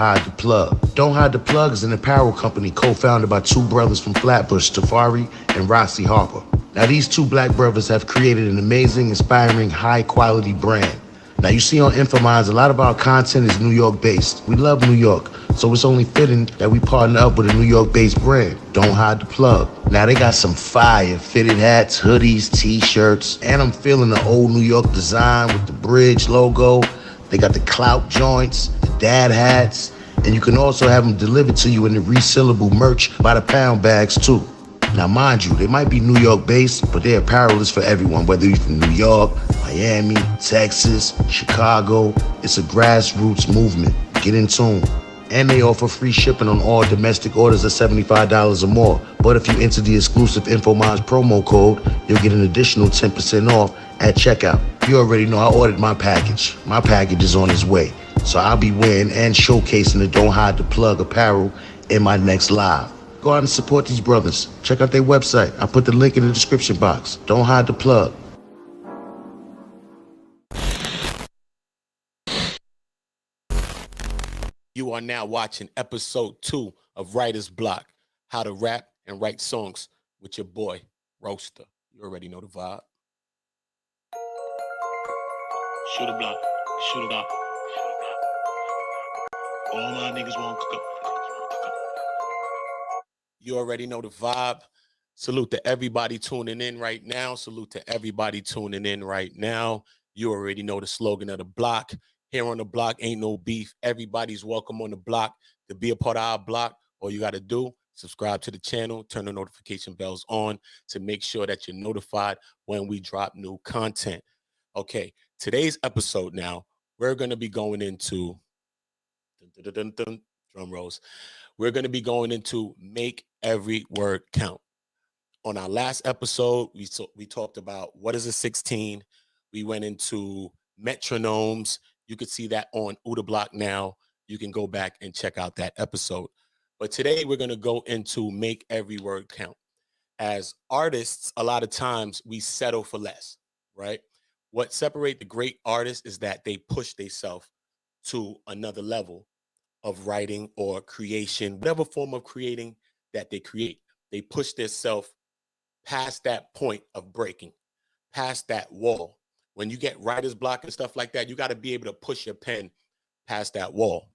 Hide the Plug. Don't Hide the Plug is an apparel company co-founded by two brothers from Flatbush, Tafari and Rossi Harper. Now, these two black brothers have created an amazing, inspiring, high-quality brand. Now, you see on Infominds, a lot of our content is New York-based. We love New York, so it's only fitting that we partner up with a New York-based brand. Don't Hide the Plug. Now, they got some fire fitted hats, hoodies, T-shirts, and I'm feeling the old New York design with the bridge logo. They got the clout joints, the dad hats, and you can also have them delivered to you in the resealable merch by the pound bags, too. Now, mind you, they might be New York-based, but their apparel is for everyone, whether you're from New York, Miami, Texas, Chicago. It's a grassroots movement. Get in tune. And they offer free shipping on all domestic orders of $75 or more. But if you enter the exclusive Infominds promo code, you'll get an additional 10% off at checkout. You already know I ordered my package. My package is on its way. So I'll be wearing and showcasing the Don't Hide the Plug apparel in my next live. Go out and support these brothers. Check out their website. I put the link in the description box. Don't Hide the Plug. You are now watching episode 2 of Writer's Block, how to rap and write songs with your boy, Roaster. You already know the vibe. Shoot a block, shoot a block. All my niggas won't cook up. You already know the vibe. Salute to everybody tuning in right now. Salute to everybody tuning in right now. You already know the slogan of the block. Here on the block, ain't no beef. Everybody's welcome on the block. To be a part of our block, all you got to do, subscribe to the channel, turn the notification bells on to make sure that you're notified when we drop new content. Okay, today's episode now, we're going to be going into, drum rolls, we're going to be going into Make Every Word Count. On our last episode, we talked about what is a 16. We went into metronomes. You could see that on Uda Block now. You can go back and check out that episode. But today we're going to go into Make Every Word Count. As artists, a lot of times we settle for less, right? What separates the great artists is that they push themselves to another level of writing or creation, whatever form of creating that they create. They push themselves past that point of breaking, past that wall. When you get writer's block and stuff like that, you got to be able to push your pen past that wall.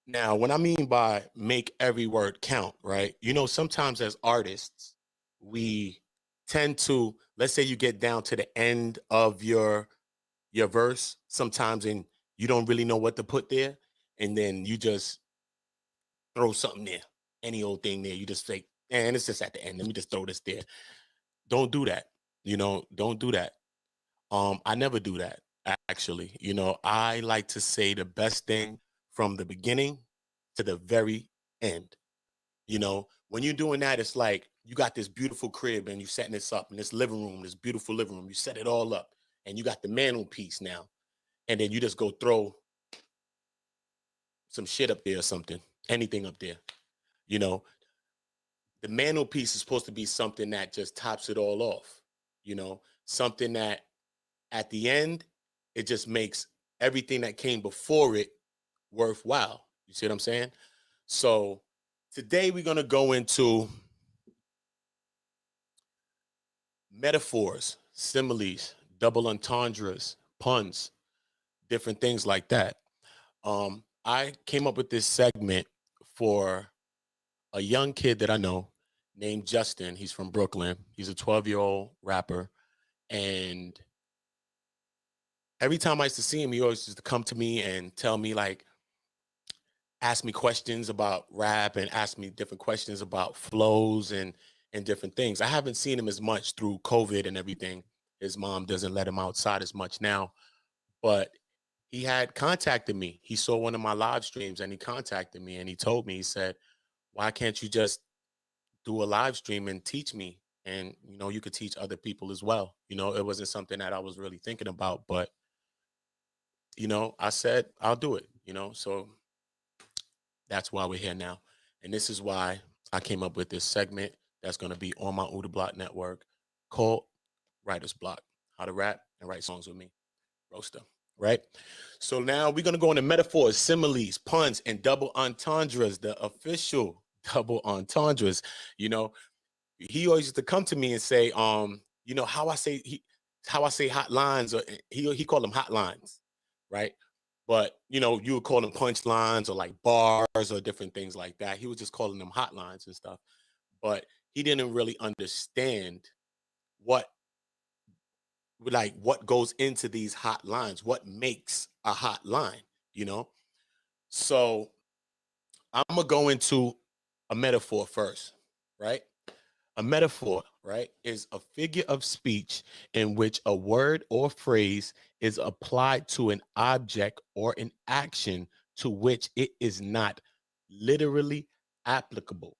Now, what I mean by make every word count, right? You know, sometimes as artists, we tend to, let's say you get down to the end of your verse sometimes and you don't really know what to put there. And then you just throw something there, any old thing there. You just say, and it's just at the end. Let me just throw this there. Don't do that. You know, don't do that. I never do that, actually. You know, I like to say the best thing from the beginning to the very end. You know, when you're doing that, it's like you got this beautiful crib and you're setting this up in this living room, this beautiful living room. You set it all up and you got the mantelpiece now. And then you just go throw some shit up there or something, anything up there. You know, the mantelpiece is supposed to be something that just tops it all off. You know, something that at the end, it just makes everything that came before it worthwhile. You see what I'm saying? So today we're going to go into metaphors, similes, double entendres, puns, different things like that. I came up with this segment for a young kid that I know named Justin. He's from Brooklyn. He's a 12-year-old rapper. And every time I used to see him, he always used to come to me and tell me, like, ask me questions about rap and ask me different questions about flows and different things. I haven't seen him as much through COVID and everything. His mom doesn't let him outside as much now, but he had contacted me. He saw one of my live streams and he contacted me and he told me, he said, why can't you just do a live stream and teach me? And, you know, you could teach other people as well. You know, it wasn't something that I was really thinking about, but, you know, I said, I'll do it, you know, so that's why we're here now. And this is why I came up with this segment that's going to be on my Uda Block network called Writer's Block, how to rap and write songs with me, Roaster. right? So now we're going to go into metaphors, similes, puns, and double entendres, the official double entendres. You know, he always used to come to me and say, you know, how I say hot lines, or he called them hot lines, right? But you know, you would call them punch lines or like bars or different things like that. He was just calling them hot lines and stuff. But he didn't really understand what what goes into these hot lines, what makes a hot line, you know? So I'm gonna go into a metaphor first, right? A metaphor, right, is a figure of speech in which a word or phrase is applied to an object or an action to which it is not literally applicable.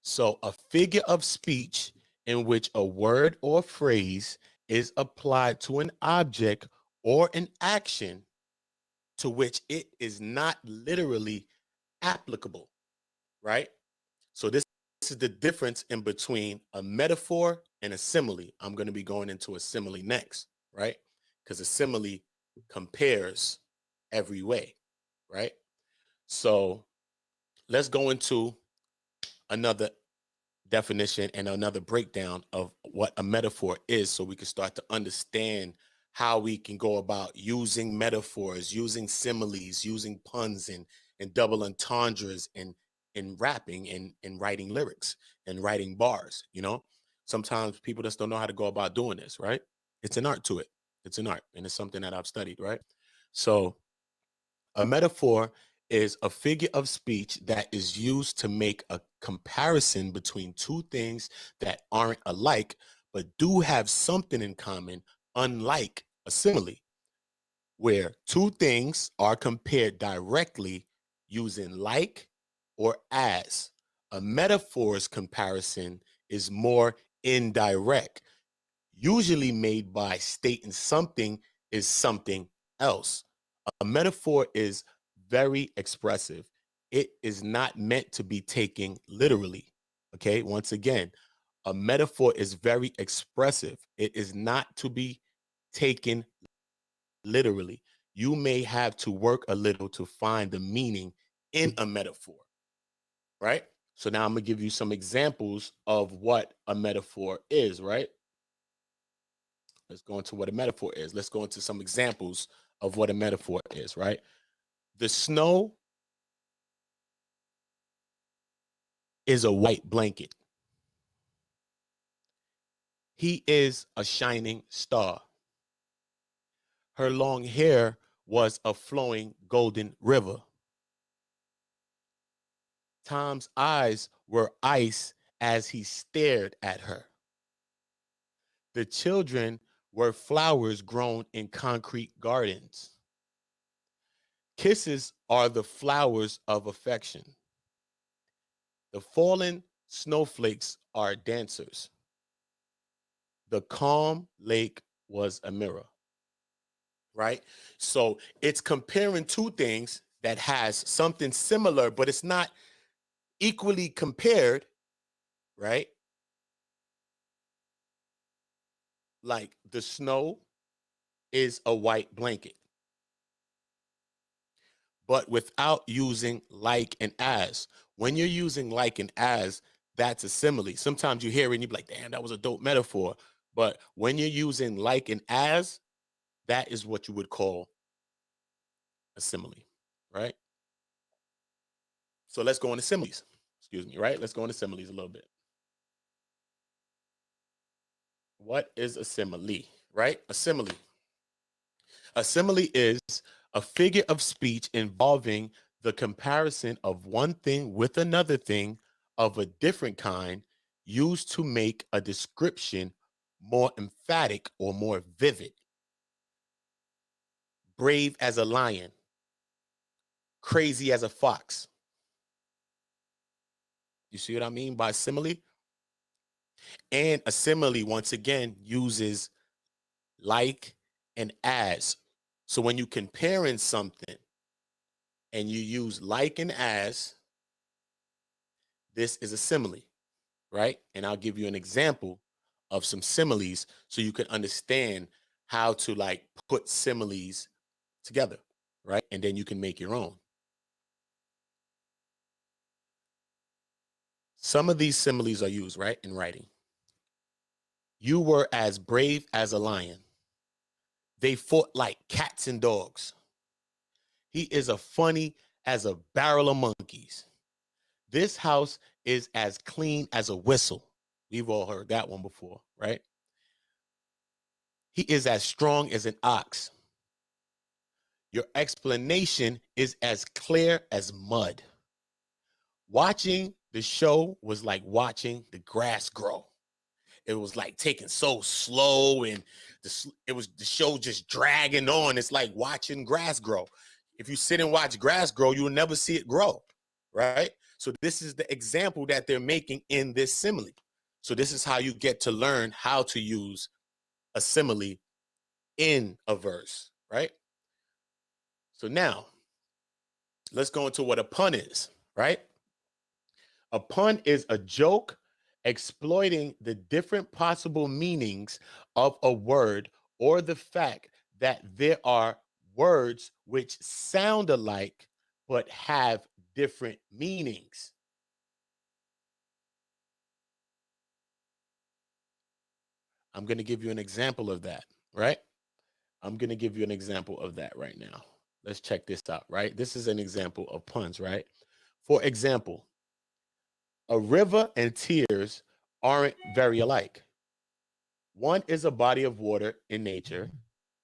So, a figure of speech in which a word or phrase is applied to an object or an action to which it is not literally applicable, right? So, this is the difference in between a metaphor and a simile. I'm going to be going into a simile next, right? Because a simile compares every way, right? So, let's go into another definition and another breakdown of what a metaphor is so we can start to understand how we can go about using metaphors, using similes, using puns and double entendres in rapping and writing lyrics and writing bars, you know? Sometimes people just don't know how to go about doing this, right? It's an art to it. It's an art and it's something that I've studied, right? So a metaphor is a figure of speech that is used to make a comparison between two things that aren't alike, but do have something in common, unlike a simile, where two things are compared directly using like or as. A metaphor's comparison is more indirect, usually made by stating something is something else. A metaphor is very expressive. It is not meant to be taken literally. Okay, once again, a metaphor is very expressive. It is not to be taken literally. You may have to work a little to find the meaning in a metaphor, right? So now I'm gonna give you some examples of what a metaphor is, right? Let's go into what a metaphor is. Let's go into some examples of what a metaphor is, right? The snow is a white blanket. He is a shining star. Her long hair was a flowing golden river. Tom's eyes were ice as he stared at her. The children were flowers grown in concrete gardens. Kisses are the flowers of affection. The fallen snowflakes are dancers. The calm lake was a mirror, right? So it's comparing two things that has something similar, but it's not equally compared, right? Like the snow is a white blanket, but without using like and as. When you're using like and as, that's a simile. Sometimes you hear it and you be like, damn, that was a dope metaphor. But when you're using like and as, that is what you would call a simile, right? So let's go into similes. Excuse me, right? Let's go into similes a little bit. What is a simile, right? A simile. A simile is a figure of speech involving the comparison of one thing with another thing of a different kind used to make a description more emphatic or more vivid. Brave as a lion, crazy as a fox. You see what I mean by simile? And a simile, once again, uses like and as. So when you comparing something and you use like and as, this is a simile, right? And I'll give you an example of some similes so you can understand how to like put similes together, right? And then you can make your own. Some of these similes are used, right, in writing. You were as brave as a lion. They fought like cats and dogs. He is as funny as a barrel of monkeys. This house is as clean as a whistle. We've all heard that one before, right? He is as strong as an ox. Your explanation is as clear as mud. Watching the show was like watching the grass grow. It was like taking so slow, and the show just dragging on. It's like watching grass grow. If you sit and watch grass grow, you will never see it grow, right? So this is the example that they're making in this simile. So this is how you get to learn how to use a simile in a verse, right? So now let's go into what a pun is, right? A pun is a joke exploiting the different possible meanings of a word, or the fact that there are words which sound alike but have different meanings. I'm going to give you an example of that, right? I'm going to give you an example of that right now. Let's check this out, right? This is an example of puns, right? For example, a river and tears aren't very alike. One is a body of water in nature,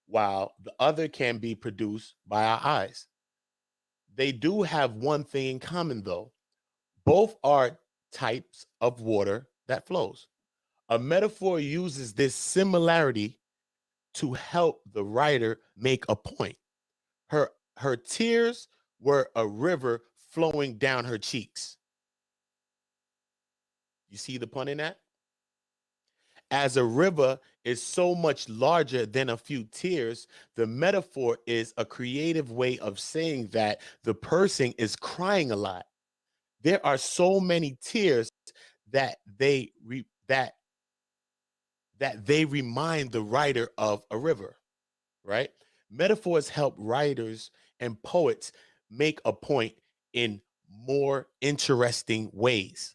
while the other can be produced by our eyes. They do have one thing in common, though. Both are types of water that flows. A metaphor uses this similarity to help the writer make a point. Her tears were a river flowing down her cheeks. You see the pun in that? As a river is so much larger than a few tears, the metaphor is a creative way of saying that the person is crying a lot. There are so many tears that they remind the writer of a river, right? Metaphors help writers and poets make a point in more interesting ways.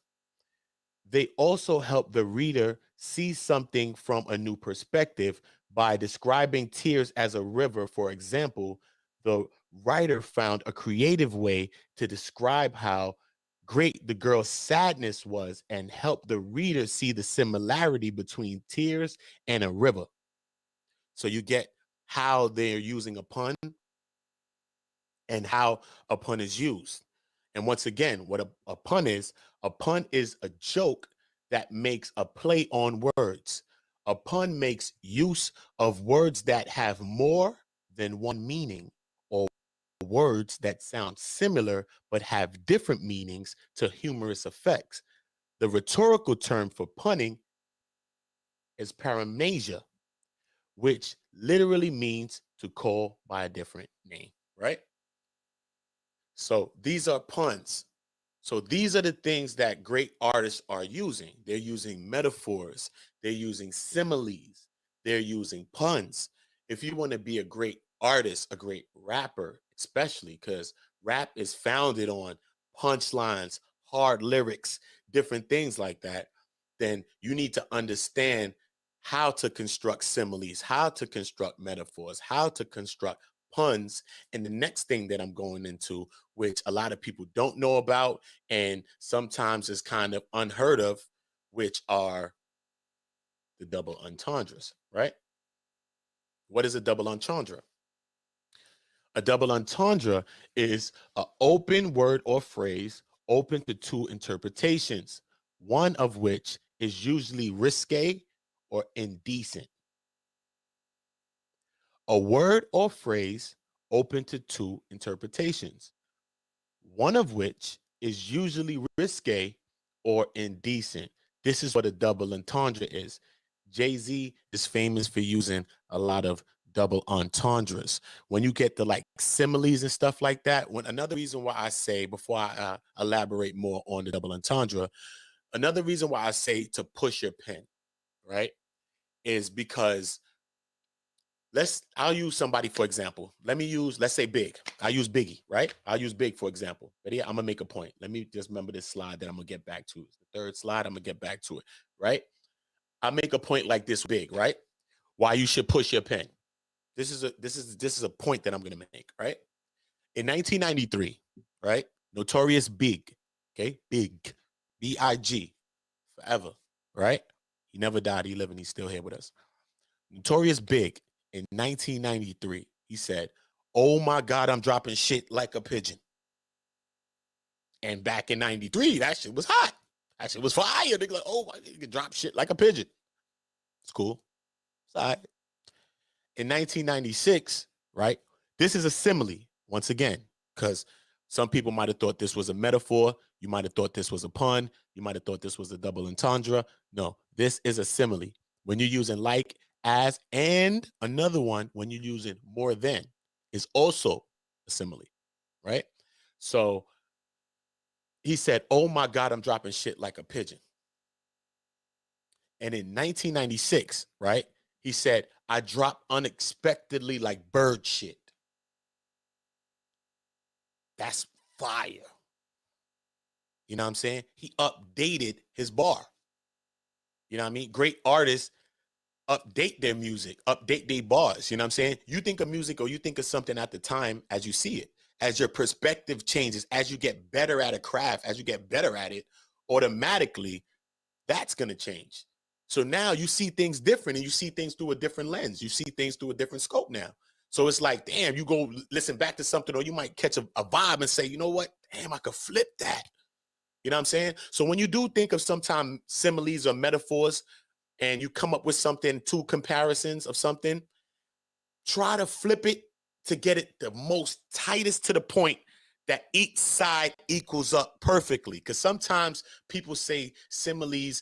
They also help the reader see something from a new perspective by describing tears as a river. For example, the writer found a creative way to describe how great the girl's sadness was and help the reader see the similarity between tears and a river. So you get how they're using a pun and how a pun is used. And once again, what a pun is a joke that makes a play on words. A pun makes use of words that have more than one meaning, or words that sound similar but have different meanings to humorous effects. The rhetorical term for punning is paraphrasing, which literally means to call by a different name, right? So these are puns. So these are the things that great artists are using. They're using metaphors, they're using similes, they're using puns. If you want to be a great artist, a great rapper, especially because rap is founded on punchlines, hard lyrics, different things like that, then you need to understand how to construct similes, how to construct metaphors, how to construct puns. And the next thing that I'm going into, which a lot of people don't know about and sometimes is kind of unheard of, which are the double entendres, right? What is a double entendre? A double entendre is an open word or phrase open to two interpretations, one of which is usually risque or indecent. A word or phrase open to two interpretations, one of which is usually risque or indecent. This is what a double entendre is. Jay-Z is famous for using a lot of double entendres. When you get the like similes and stuff like that, another reason why I say, before I elaborate more on the double entendre, another reason why I say to push your pen, right, is because I'll use somebody for example. Let's say Big. I'll use Biggie, right? I'll use Big for example. But yeah, I'm gonna make a point. Let me just remember this slide that I'm gonna get back to. It's the third slide. I'm gonna get back to it, right? I make a point like this, Big, right? Why you should push your pen. This is a point that I'm gonna make, right? In 1993, right? Notorious Big, okay, Big, B-I-G, forever, right? He never died. He living. He's still here with us. Notorious Big in 1993. He said, "Oh my God, I'm dropping shit like a pigeon." And back in 93, that shit was hot. That shit was fire. They like, oh, you can drop shit like a pigeon. It's cool. It's all right. In 1996, right? This is a simile, once again, because some people might have thought this was a metaphor. You might have thought this was a pun. You might have thought this was a double entendre. No, this is a simile. When you're using like, as, and another one, when you're using more than, is also a simile, right? So he said, "Oh my God, I'm dropping shit like a pigeon." And in 1996, right, he said, "I drop unexpectedly like bird shit." That's fire. You know what I'm saying? He updated his bar. You know what I mean? Great artists update their music, update their bars. You know what I'm saying? You think of music or you think of something at the time as you see it. As your perspective changes, as you get better at a craft, as you get better at it, automatically that's going to change. So now you see things different and you see things through a different lens. You see things through a different scope now. So it's like, damn, you go listen back to something or you might catch a vibe and say, you know what? Damn, I could flip that. You know what I'm saying? So when you do think of sometimes similes or metaphors and you come up with something, two comparisons of something, try to flip it to get it the most tightest to the point that each side equals up perfectly. Because sometimes people say similes